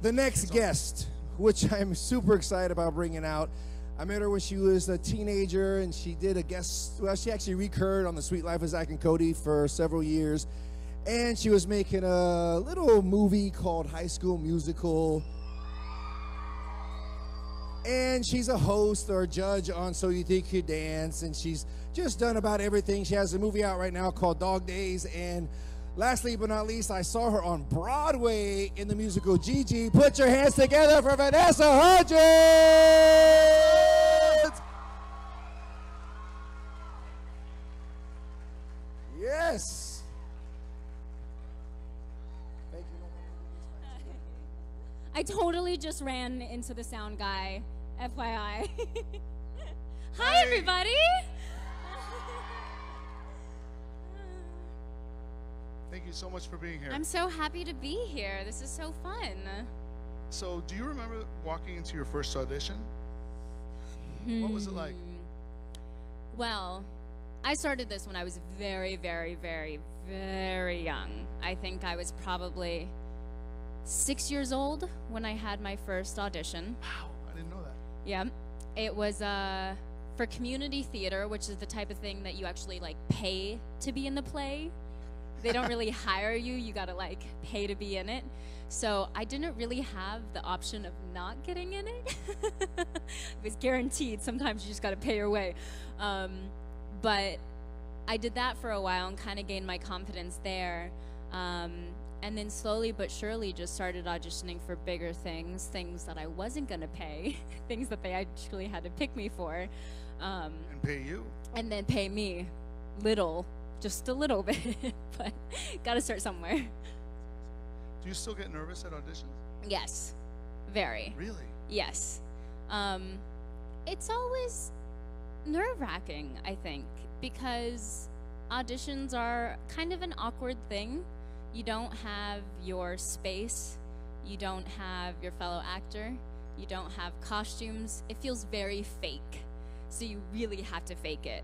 The next guest, which I'm super excited about bringing out. I met her when she was a teenager, and she did a guest, well, she actually recurred on The Sweet Life of Zack and Cody for several years. And she was making a little movie called High School Musical. And she's a host or a judge on So You Think You Dance, and she's just done about everything. She has a movie out right now called Dog Days, and lastly but not least, I saw her on Broadway in the musical Gigi. Put your hands together for Vanessa Hudgens! Yes! Thank you. I totally just ran into the sound guy, FYI. Hi, everybody! Thank you so much for being here. I'm so happy to be here. This is so fun. So, do you remember walking into your first audition? What was it like? Well, I started this when I was very, very, very, very young. I think I was probably 6 years old when I had my first audition. Wow, I didn't know that. Yeah, it was for community theater, which is the type of thing that you actually like pay to be in the play. They don't really hire you. You gotta like pay to be in it. So I didn't really have the option of not getting in it. It was guaranteed. Sometimes you just gotta pay your way. But I did that for a while and kind of gained my confidence there. And then slowly but surely just started auditioning for bigger things, things that I wasn't gonna pay, things that they actually had to pick me for. And pay you. And then pay me little. Just a little bit, but gotta start somewhere. Do you still get nervous at auditions? Yes, very. Really? Yes. It's always nerve-wracking, I think, because auditions are kind of an awkward thing. You don't have your space, you don't have your fellow actor, you don't have costumes. It feels very fake, so you really have to fake it.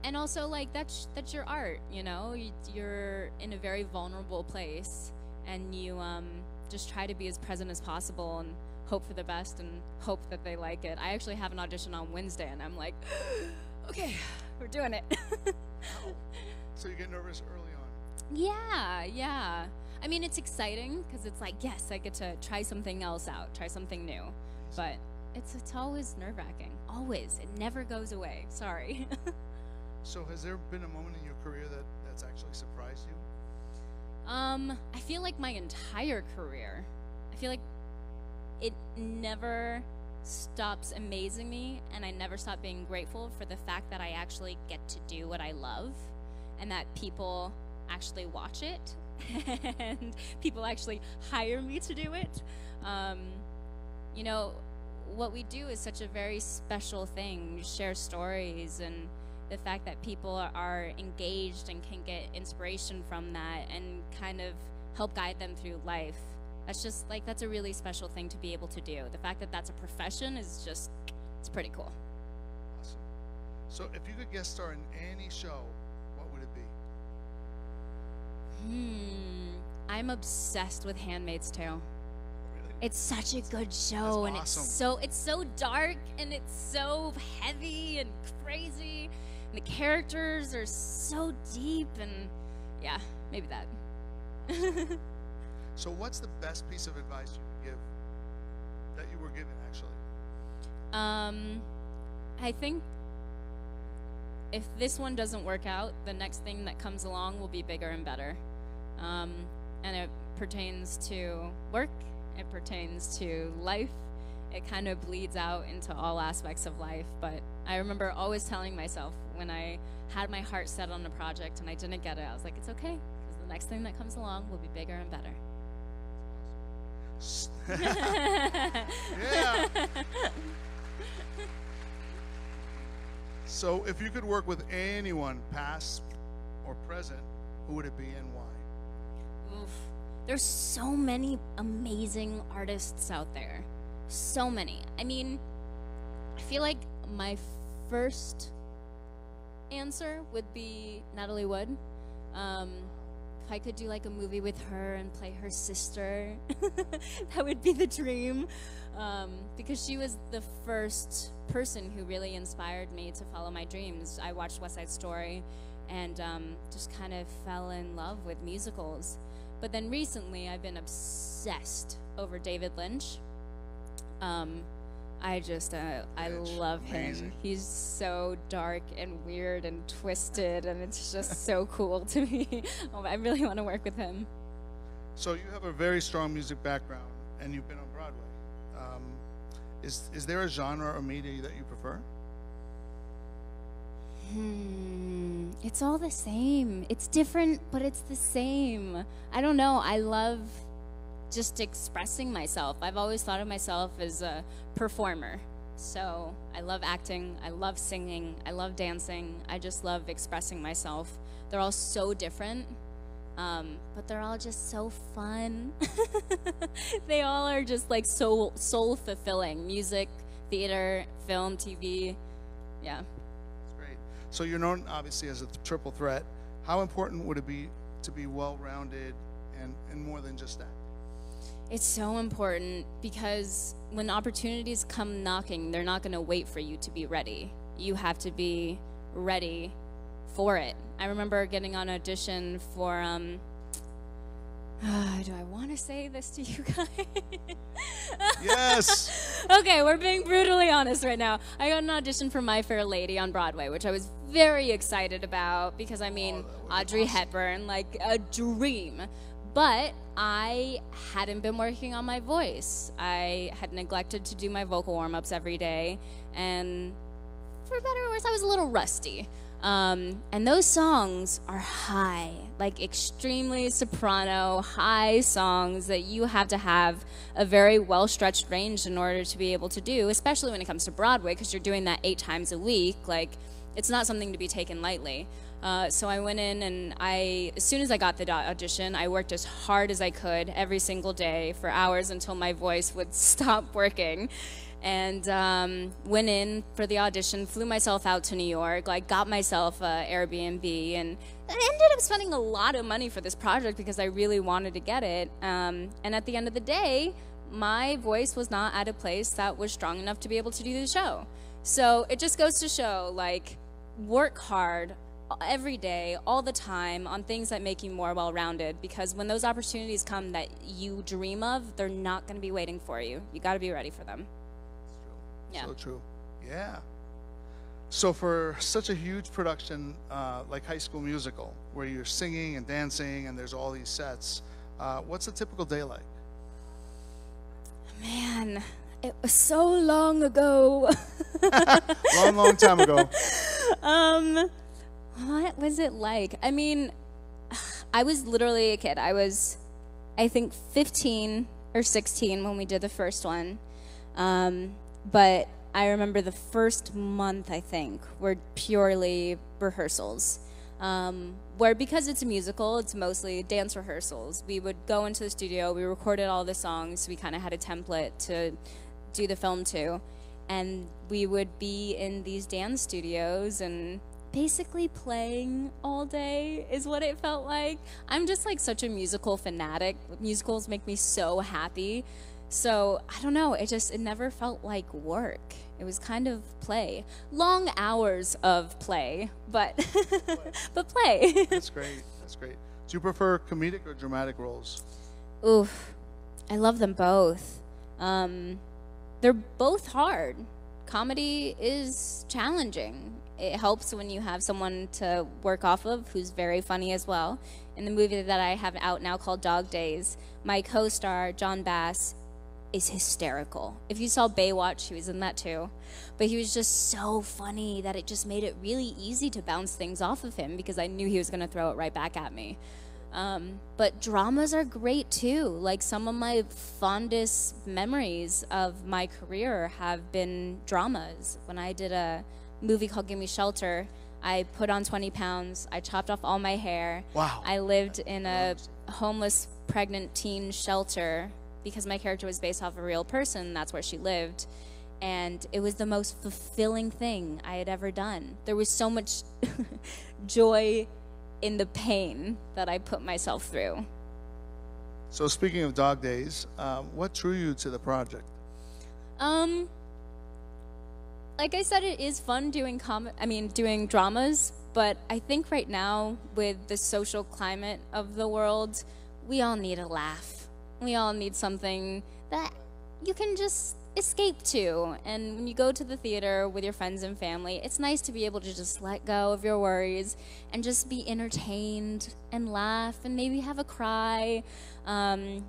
And also, like, that's your art, you know? You're in a very vulnerable place, and you just try to be as present as possible and hope for the best and hope that they like it. I actually have an audition on Wednesday, and I'm like, okay, we're doing it. So you get nervous early on? Yeah. I mean, it's exciting, because it's like, yes, I get to try something else out, try something new. But it's always nerve-wracking, always. It never goes away, sorry. So has there been a moment in your career that's actually surprised you? I feel like my entire career, I feel like it never stops amazing me, and I never stop being grateful for the fact that I actually get to do what I love, and that people actually watch it, and people actually hire me to do it. You know, what we do is such a very special thing. We share stories, and the fact that people are engaged and can get inspiration from that and kind of help guide them through life. That's just like, that's a really special thing to be able to do. The fact that that's a profession is just, it's pretty cool. Awesome. So if you could guest star in any show, what would it be? I'm obsessed with Handmaid's Tale. Really? It's such a good show, and awesome. it's so dark, and it's so heavy and crazy. The characters are so deep, and yeah, maybe that. So what's the best piece of advice you could give that you were given, actually? I think if this one doesn't work out, the next thing that comes along will be bigger and better. And it pertains to work, it pertains to life. It kind of bleeds out into all aspects of life. But I remember always telling myself when I had my heart set on a project and I didn't get it, I was like, it's okay, because the next thing that comes along will be bigger and better. Yeah. So if you could work with anyone, past or present, who would it be and why? Oof. There's so many amazing artists out there. So many. I mean, I feel like my first answer would be Natalie Wood. If I could do like a movie with her and play her sister, that would be the dream. Because she was the first person who really inspired me to follow my dreams. I watched West Side Story and just kind of fell in love with musicals. But then recently I've been obsessed over David Lynch. I love him. Amazing. He's so dark and weird and twisted, and it's just so cool to me. I really want to work with him. So you have a very strong music background, and you've been on Broadway. Is there a genre or media that you prefer? It's all the same. It's different, but it's the same. I don't know. I love just expressing myself. I've always thought of myself as a performer. So I love acting, I love singing, I love dancing. I just love expressing myself. They're all so different, but they're all just so fun. They all are just like so soul fulfilling. Music, theater, film, TV. Yeah. That's great. So you're known obviously as a triple threat. How important would it be to be well-rounded and more than just that? It's so important because when opportunities come knocking, they're not going to wait for you to be ready. You have to be ready for it. I remember getting on audition for, do I want to say this to you guys? Yes. Okay, we're being brutally honest right now. I got an audition for My Fair Lady on Broadway, which I was very excited about because, I mean, Audrey Hepburn, like a dream. But I hadn't been working on my voice. I had neglected to do my vocal warm-ups every day. And for better or worse, I was a little rusty. And those songs are high, like extremely soprano, high songs that you have to have a very well-stretched range in order to be able to do, especially when it comes to Broadway, because you're doing that 8 times a week. Like, it's not something to be taken lightly. So I went in and as soon as I got the audition, I worked as hard as I could every single day for hours until my voice would stop working. And went in for the audition, flew myself out to New York, like got myself an Airbnb, and I ended up spending a lot of money for this project because I really wanted to get it. And at the end of the day, my voice was not at a place that was strong enough to be able to do the show. So it just goes to show, like, work hard every day, all the time, on things that make you more well-rounded, because when those opportunities come that you dream of, they're not going to be waiting for you. You got to be ready for them. Yeah. So true. Yeah. So for such a huge production like High School Musical, where you're singing and dancing and there's all these sets, what's a typical day like? Man, it was so long ago. long time ago. What was it like? I mean, I was literally a kid. I was, I think, 15 or 16 when we did the first one. But I remember the first month, I think, were purely rehearsals. Where because it's a musical, it's mostly dance rehearsals. We would go into the studio, we recorded all the songs, we kind of had a template to do the film to, and we would be in these dance studios and basically playing all day is what it felt like. I'm just like such a musical fanatic. Musicals make me so happy. So I don't know, it never felt like work. It was kind of play. Long hours of play, but but play. That's great. That's great. Do you prefer comedic or dramatic roles? Oof, I love them both. They're both hard. Comedy is challenging. It helps when you have someone to work off of who's very funny as well. In the movie that I have out now called Dog Days, my co-star, John Bass, is hysterical. If you saw Baywatch, he was in that too. But he was just so funny that it just made it really easy to bounce things off of him because I knew he was going to throw it right back at me. But dramas are great too. Like, some of my fondest memories of my career have been dramas. When I did a movie called Gimme Shelter, I put on 20 pounds, I chopped off all my hair. Wow. I lived in a homeless pregnant teen shelter because my character was based off a real person. That's where she lived. And it was the most fulfilling thing I had ever done. There was so much joy in the pain that I put myself through. So speaking of dog days, what drew you to the project? Like I said, it is fun doing doing dramas, but I think right now with the social climate of the world, we all need a laugh. We all need something that you can just escape to. And when you go to the theater with your friends and family, it's nice to be able to just let go of your worries and just be entertained and laugh and maybe have a cry. And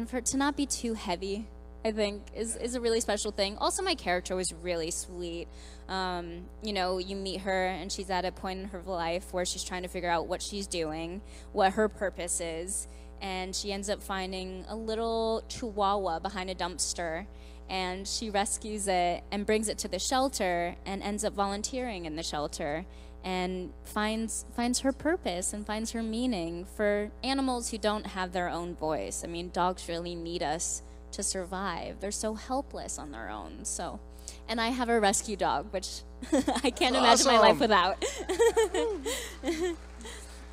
for it to not be too heavy, I think, is a really special thing. Also, my character was really sweet. You know, you meet her and she's at a point in her life where she's trying to figure out what she's doing, what her purpose is, and she ends up finding a little chihuahua behind a dumpster, and she rescues it and brings it to the shelter and ends up volunteering in the shelter and finds her purpose and finds her meaning for animals who don't have their own voice. I mean, dogs really need us to survive. They're so helpless on their own. So, and I have a rescue dog, which I can't imagine my life without.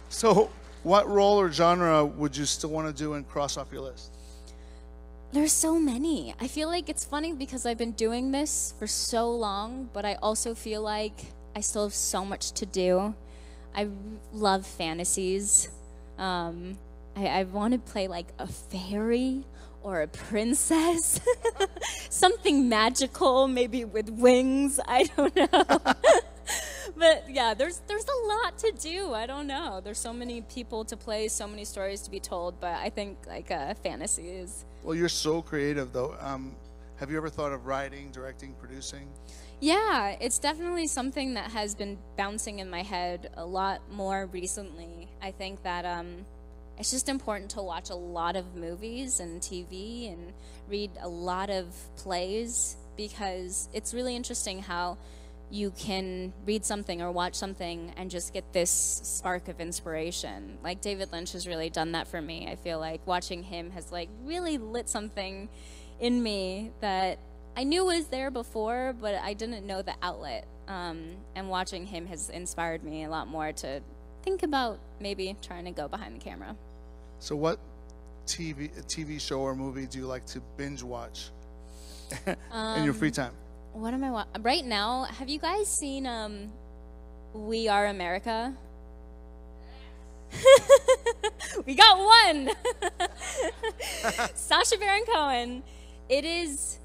So, what role or genre would you still want to do and cross off your list? There's so many. I feel like it's funny because I've been doing this for so long, but I also feel like I still have so much to do. I love fantasies. I want to play like a fairy or a princess, something magical, maybe with wings. I don't know. But yeah, there's a lot to do. I don't know. There's so many people to play, so many stories to be told. But I think like fantasy is. Well, you're so creative, though. Have you ever thought of writing, directing, producing? Yeah, it's definitely something that has been bouncing in my head a lot more recently. I think that it's just important to watch a lot of movies and TV and read a lot of plays, because it's really interesting how you can read something or watch something and just get this spark of inspiration. Like David Lynch has really done that for me. I feel like watching him has like really lit something in me that I knew was there before, but I didn't know the outlet. And watching him has inspired me a lot more to think about maybe trying to go behind the camera. So what TV show or movie do you like to binge watch in your free time? What am I watching? Right now, have you guys seen We Are America? We got one! Sacha Baron Cohen. It is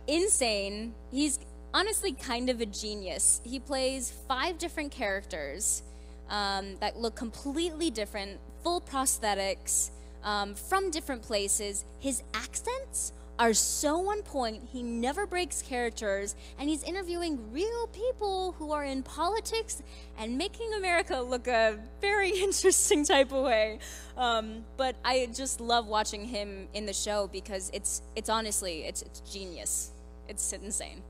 insane. He's honestly kind of a genius. He plays 5 different characters that look completely different, full prosthetics, from different places. His accents are so on point. He never breaks characters, and he's interviewing real people who are in politics and making America look a very interesting type of way. But I just love watching him in the show because it's honestly, it's genius. It's insane.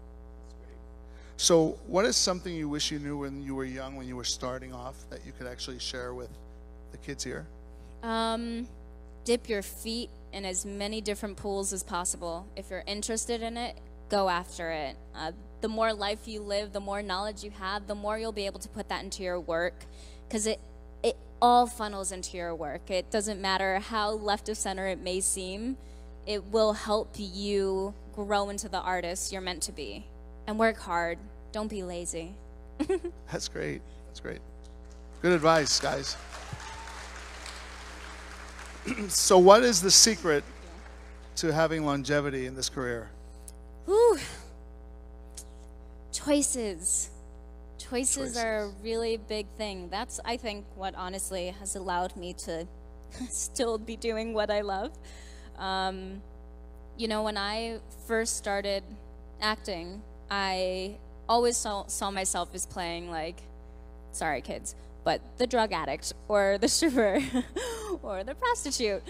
So what is something you wish you knew when you were young, when you were starting off, that you could actually share with the kids here? Dip your feet in as many different pools as possible. If you're interested in it, go after it. The more life you live, the more knowledge you have, the more you'll be able to put that into your work, because it all funnels into your work. It doesn't matter how left of center it may seem. It will help you grow into the artist you're meant to be. And work hard. Don't be lazy. That's great. That's great. Good advice, guys. So what is the secret to having longevity in this career? Whew. Choices. Choices are a really big thing. That's, I think, what honestly has allowed me to still be doing what I love. You know, when I first started acting, I always saw myself as playing, like, sorry kids, but the drug addict or the stripper or the prostitute.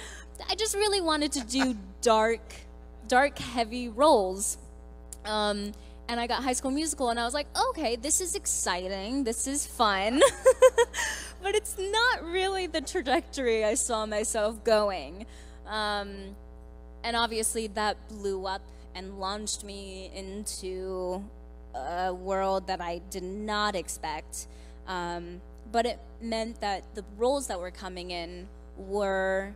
I just really wanted to do dark, heavy roles. And I got High School Musical, and I was like, okay, this is exciting, this is fun. But it's not really the trajectory I saw myself going. And obviously that blew up and launched me into a world that I did not expect. but it meant that the roles that were coming in were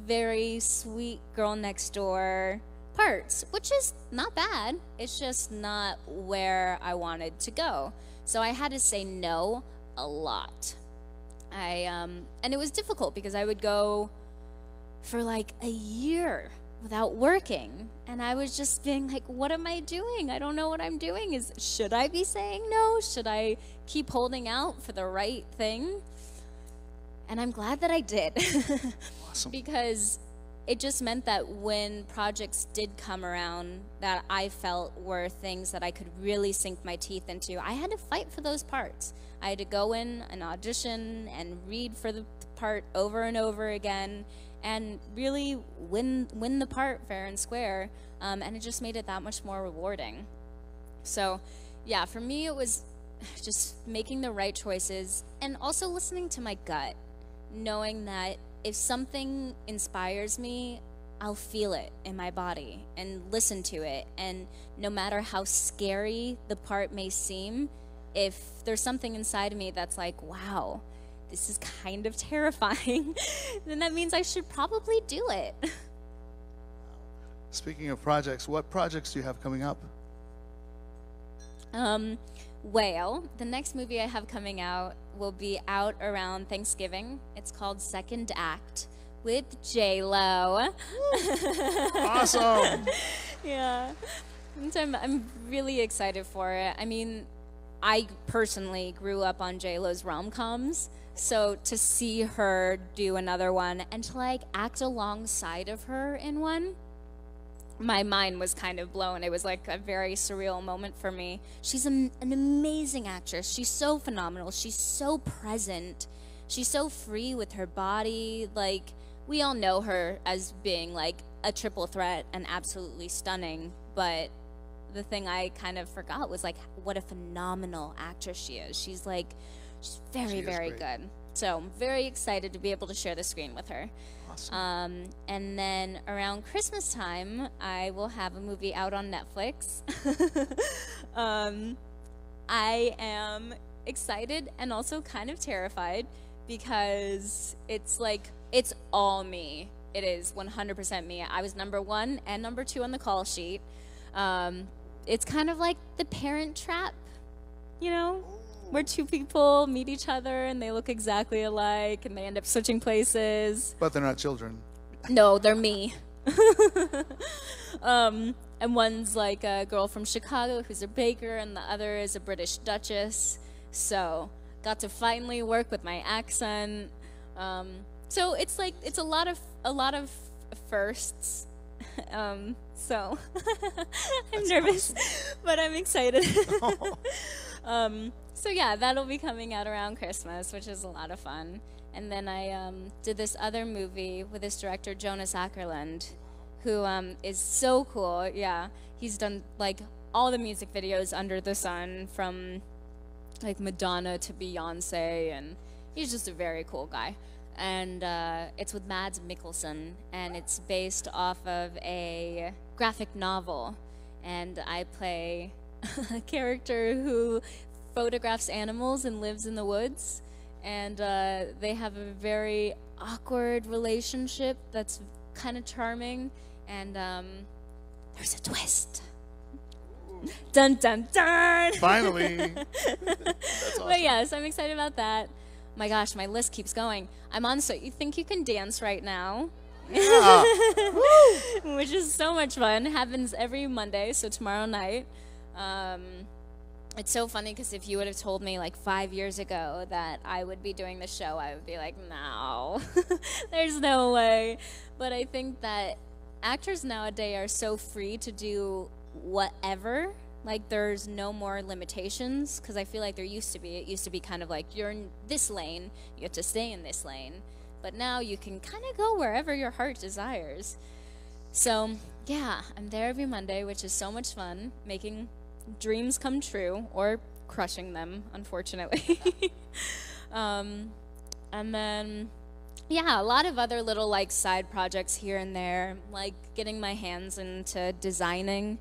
very sweet girl next door parts, which is not bad. It's just not where I wanted to go. So I had to say no a lot. And it was difficult because I would go for like a year without working, and I was just being like, what am I doing? I don't know what I'm doing. Should I be saying no? Should I keep holding out for the right thing? And I'm glad that I did. Awesome. Because it just meant that when projects did come around that I felt were things that I could really sink my teeth into, I had to fight for those parts. I had to go in and audition and read for the part over and over again and really win the part fair and square, and it just made it that much more rewarding. So yeah, for me it was just making the right choices and also listening to my gut, knowing that if something inspires me, I'll feel it in my body and listen to it. And no matter how scary the part may seem, if there's something inside of me that's like, wow, this is kind of terrifying, then that means I should probably do it. Speaking of projects, what projects do you have coming up? Well, the next movie I have coming out will be out around Thanksgiving. It's called Second Act with J-Lo. Awesome. Yeah. And so I'm really excited for it. I mean, I personally grew up on J-Lo's rom-coms, so to see her do another one and to like act alongside of her in one, my mind was kind of blown. It was like a very surreal moment for me. She's an amazing actress. She's so phenomenal. She's so present. She's so free with her body. Like, we all know her as being like a triple threat and absolutely stunning, but the thing I kind of forgot was like what a phenomenal actress she is. She's very, very good. So I'm very excited to be able to share the screen with her. Awesome. And then around Christmas time, I will have a movie out on Netflix. I am excited and also kind of terrified because it's all me. It is 100% me. I was number 1 and number 2 on the call sheet. It's kind of like The Parent Trap, you know, where two people meet each other and they look exactly alike and they end up switching places. But they're not children. No, they're me. And one's like a girl from Chicago who's a baker, and the other is a British duchess. So got to finally work with my accent. So it's a lot of firsts. So I'm nervous, but I'm excited. So yeah, that'll be coming out around Christmas, which is a lot of fun. And then I did this other movie with this director, Jonas Ackerlund, who is so cool. Yeah, he's done like all the music videos under the sun, from like Madonna to Beyonce, and he's just a very cool guy. And it's with Mads Mikkelsen, and it's based off of a graphic novel. And I play a character who photographs animals and lives in the woods. And they have a very awkward relationship that's kind of charming. And there's a twist. Dun, dun, dun! Finally. That's awesome. But yes, I'm excited about that. My gosh, my list keeps going. I'm on So You Think You Can Dance right now. Yeah. Which is so much fun. Happens every Monday, so tomorrow night. It's so funny because if you would have told me like 5 years ago that I would be doing the show, I would be like, no, there's no way. But I think that actors nowadays are so free to do whatever. Like, there's no more limitations, because I feel like there used to be. It used to be kind of like, you're in this lane, you have to stay in this lane. But now you can kind of go wherever your heart desires. So, yeah, I'm there every Monday, which is so much fun, making dreams come true, or crushing them, unfortunately. And then, yeah, a lot of other little, like, side projects here and there, like getting my hands into designing,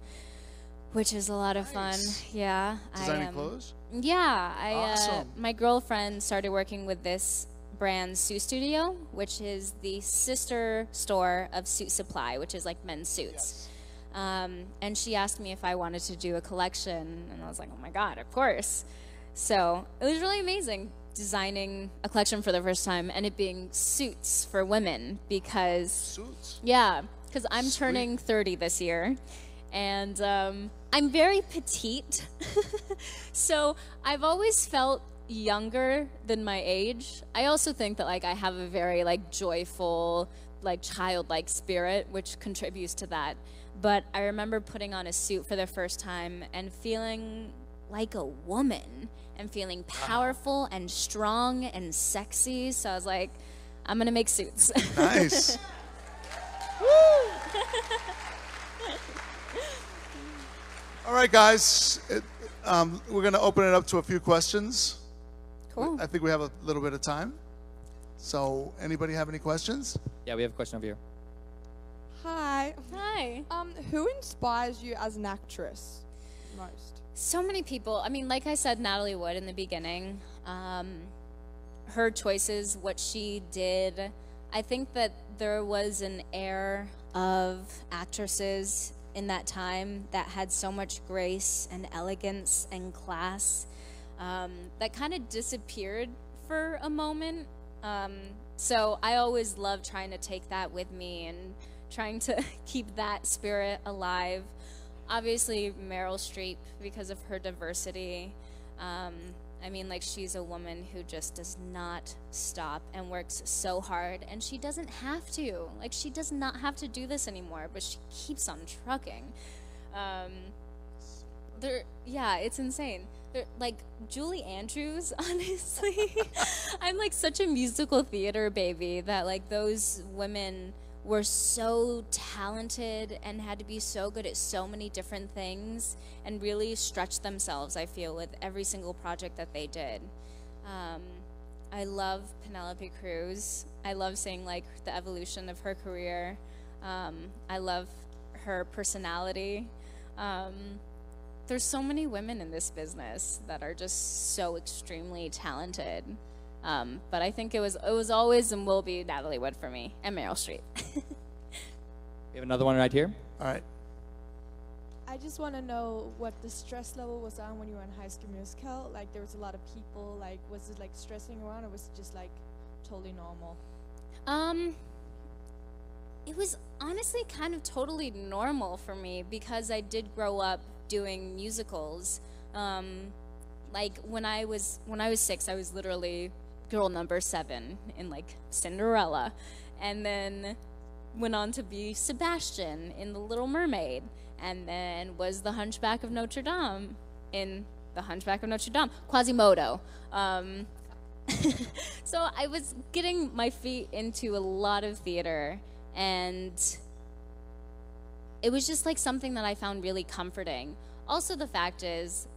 which is a lot of fun. Yeah. Designing clothes? Yeah, Awesome. my girlfriend started working with this brand, Suit Studio, which is the sister store of Suit Supply, which is like men's suits. And she asked me if I wanted to do a collection, and I was like, oh my God, of course. So it was really amazing designing a collection for the first time and it being suits for women because, Suits. yeah, because I'm turning 30 this year. And I'm very petite, so I've always felt younger than my age. I also think that like I have a very like joyful, like childlike spirit, which contributes to that. But I remember putting on a suit for the first time and feeling like a woman and feeling powerful and strong and sexy. So I was like, I'm gonna make suits. Nice. All right, guys. We're going to open it up to a few questions. Cool. I think we have a little bit of time. So, anybody have any questions? Yeah, we have a question over here. Hi. Hi. Who inspires you as an actress most? So many people. I mean, like I said, Natalie Wood in the beginning. Her choices, what she did. I think that there was an air of actresses in that time that had so much grace and elegance and class that kind of disappeared for a moment. So I always love trying to take that with me and trying to keep that spirit alive. Obviously, Meryl Streep, because of her diversity. I mean, like, she's a woman who just does not stop and works so hard, and she doesn't have to. Like, she does not have to do this anymore, but she keeps on trucking. Yeah, it's insane. Like, Julie Andrews, honestly. I'm, like, such a musical theater baby that, like, those women were so talented and had to be so good at so many different things and really stretch themselves, I feel, with every single project that they did. I love Penelope Cruz. I love seeing like the evolution of her career. I love her personality. There's so many women in this business that are just so extremely talented. But I think it was always and will be Natalie Wood for me, and Meryl Streep. We have another one right here. All right. I just want to know what the stress level was on when you were in High School Musical. Like, there was a lot of people. Like, was it like stressing around, or was it just like totally normal? It was honestly kind of totally normal for me because I did grow up doing musicals. Like when I was 6, I was literally girl number 7 in like Cinderella, and then went on to be Sebastian in The Little Mermaid, and then was the Hunchback of Notre Dame in The Hunchback of Notre Dame, Quasimodo. So I was getting my feet into a lot of theater, and it was just like something that I found really comforting. Also, the fact is,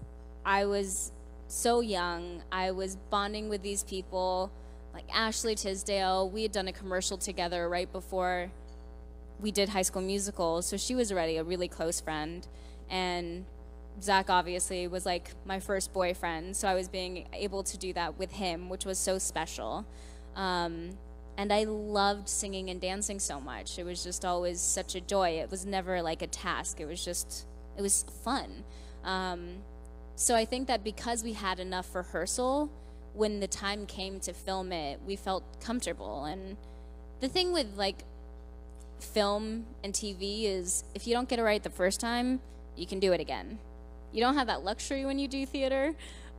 I was so young. I was bonding with these people, like Ashley Tisdale. We had done a commercial together right before we did High School Musical, so she was already a really close friend. And Zach obviously was like my first boyfriend, so I was being able to do that with him, which was so special. And I loved singing and dancing so much. It was just always such a joy. It was never like a task. It was fun. So I think that because we had enough rehearsal, when the time came to film it, we felt comfortable. And the thing with like film and TV is if you don't get it right the first time, you can do it again. You don't have that luxury when you do theater,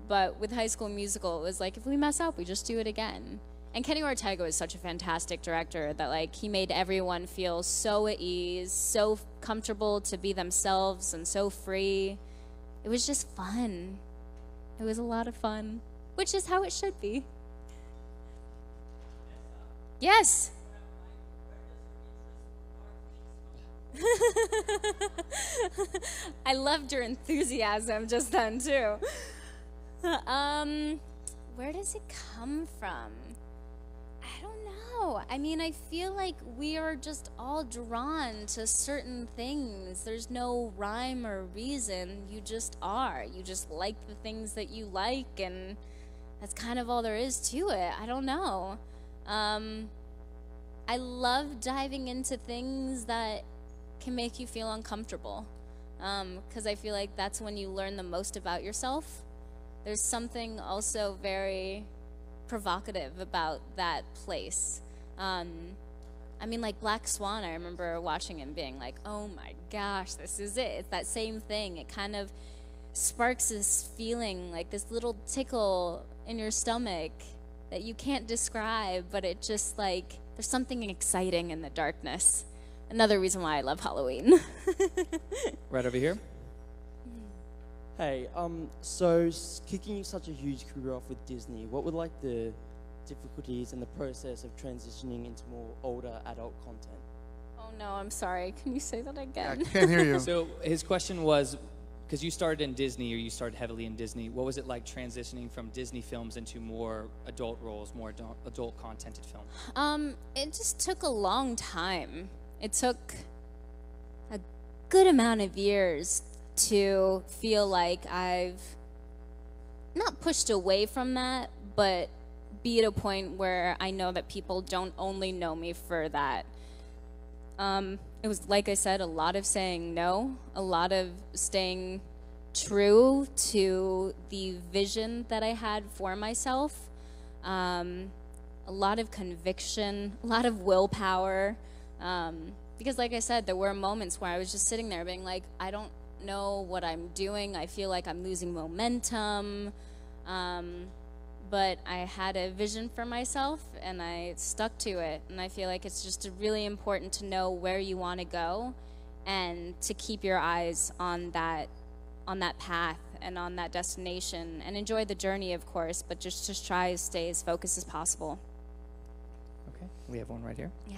but with High School Musical, it was like if we mess up, we just do it again. And Kenny Ortega was such a fantastic director that like he made everyone feel so at ease, so comfortable to be themselves and so free. It was just fun. It was a lot of fun, which is how it should be. Yes. I loved your enthusiasm just then too. Where does it come from? I don't know. I mean, I feel like we are just all drawn to certain things. There's no rhyme or reason. You just are. You just like the things that you like, and that's kind of all there is to it. I don't know. I love diving into things that can make you feel uncomfortable, because I feel like that's when you learn the most about yourself. There's something also very provocative about that place. I mean, like Black Swan, I remember watching and being like, oh my gosh, this is it. It's that same thing. It kind of sparks this feeling, like this little tickle in your stomach that you can't describe, but it just like, there's something exciting in the darkness. Another reason why I love Halloween. Right over here. Hey, so kicking such a huge career off with Disney, what were like the difficulties and the process of transitioning into more older adult content? Oh no, I'm sorry. Can you say that again? I can't hear you. So his question was, because you started in Disney, or you started heavily in Disney, what was it like transitioning from Disney films into more adult roles, more adult contented films? It just took a long time. It took a good amount of years to feel like I've not pushed away from that, but be at a point where I know that people don't only know me for that. It was, like I said, a lot of saying no, a lot of staying true to the vision that I had for myself, a lot of conviction, a lot of willpower, because like I said, there were moments where I was just sitting there being like, I don't know what I'm doing. I feel like I'm losing momentum. But I had a vision for myself and I stuck to it. And I feel like it's just really important to know where you want to go and to keep your eyes on that path and on that destination, and enjoy the journey, of course, but just try to stay as focused as possible. Okay, we have one right here. Yeah.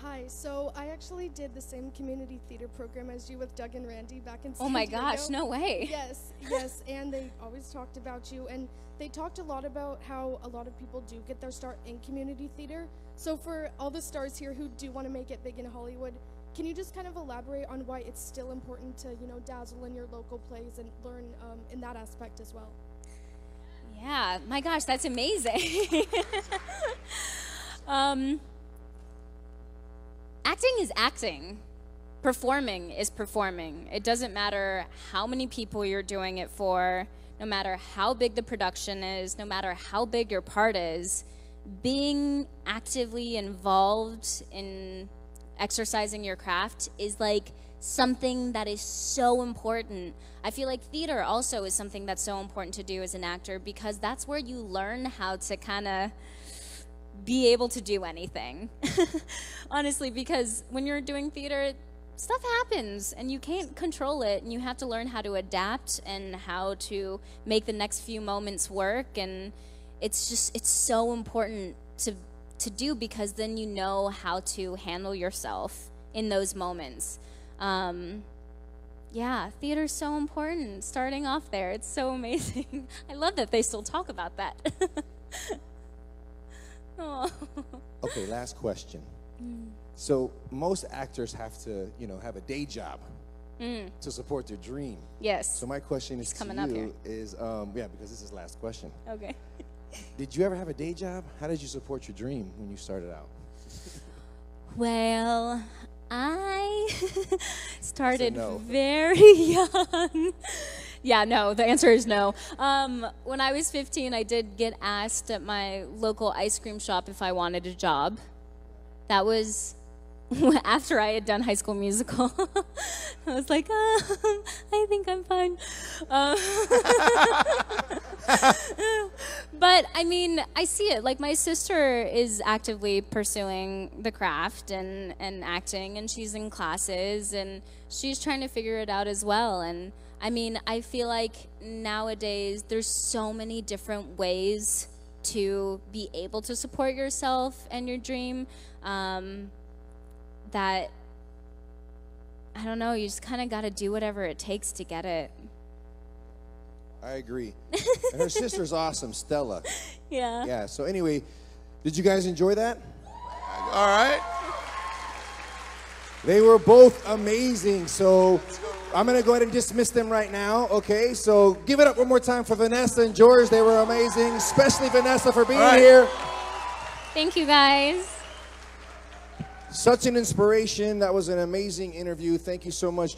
Hi, so I actually did the same community theater program as you with Doug and Randy back in San Oh my Diego. gosh, no way. Yes, and they always talked about you, and they talked a lot about how a lot of people do get their start in community theater. So for all the stars here who do want to make it big in Hollywood, can you just kind of elaborate on why it's still important to, dazzle in your local plays and learn in that aspect as well? Yeah, my gosh, that's amazing. Acting is acting. Performing is performing. It doesn't matter how many people you're doing it for, no matter how big the production is, no matter how big your part is. Being actively involved in exercising your craft is like something that is so important. I feel like theater also is something that's so important to do as an actor, because that's where you learn how to kind of be able to do anything. Honestly, because when you're doing theater, stuff happens and you can't control it, and you have to learn how to adapt and how to make the next few moments work. And it's so important to do, because then you know how to handle yourself in those moments. Yeah, theater's so important. Starting off there, it's so amazing. I love that they still talk about that. Oh. Okay, last question. So most actors have to, have a day job to support their dream. Yes. So my question is to coming up here. you is, because this is the last question. Okay. Did you ever have a day job? How did you support your dream when you started out? Well, I started no. very young. Yeah, no, the answer is no. When I was 15, I did get asked at my local ice cream shop if I wanted a job. That was after I had done High School Musical. I was like, I think I'm fine. But, I mean, I see it. Like, my sister is actively pursuing the craft and acting, and she's in classes, and she's trying to figure it out as well. And, I mean, I feel like nowadays there's so many different ways to be able to support yourself and your dream, that, I don't know, you just kind of got to do whatever it takes to get it. I agree. And her sister's awesome, Stella. Yeah. Yeah, so anyway, Did you guys enjoy that? All right. They were both amazing. So I'm going to go ahead and dismiss them right now. Okay, so give it up one more time for Vanessa and George. They were amazing, especially Vanessa for being here. Thank you, guys. Such an inspiration. That was an amazing interview. Thank you so much.